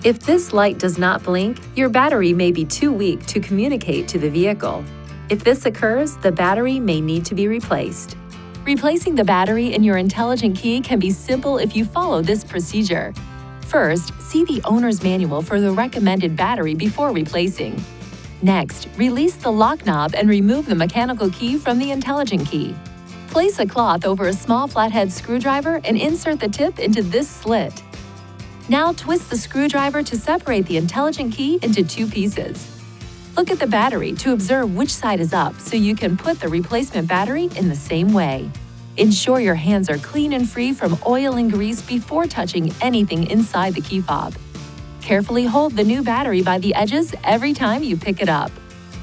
If this light does not blink, your battery may be too weak to communicate to the vehicle. If this occurs, the battery may need to be replaced. Replacing the battery in your intelligent key can be simple if you follow this procedure. First, see the owner's manual for the recommended battery before replacing. Next, release the lock knob and remove the mechanical key from the intelligent key. Place a cloth over a small flathead screwdriver and insert the tip into this slit. Now twist the screwdriver to separate the intelligent key into two pieces. Look at the battery to observe which side is up so you can put the replacement battery in the same way. Ensure your hands are clean and free from oil and grease before touching anything inside the key fob. Carefully hold the new battery by the edges every time you pick it up.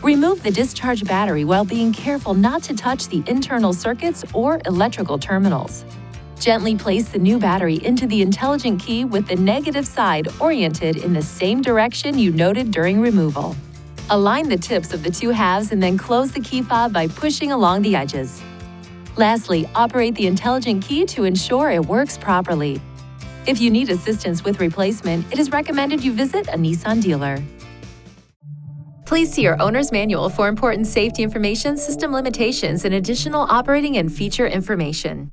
Remove the discharged battery while being careful not to touch the internal circuits or electrical terminals. Gently place the new battery into the intelligent key with the negative side oriented in the same direction you noted during removal. Align the tips of the two halves and then close the key fob by pushing along the edges. Lastly, operate the intelligent key to ensure it works properly. If you need assistance with replacement, it is recommended you visit a Nissan dealer. Please see your owner's manual for important safety information, system limitations, and additional operating and feature information.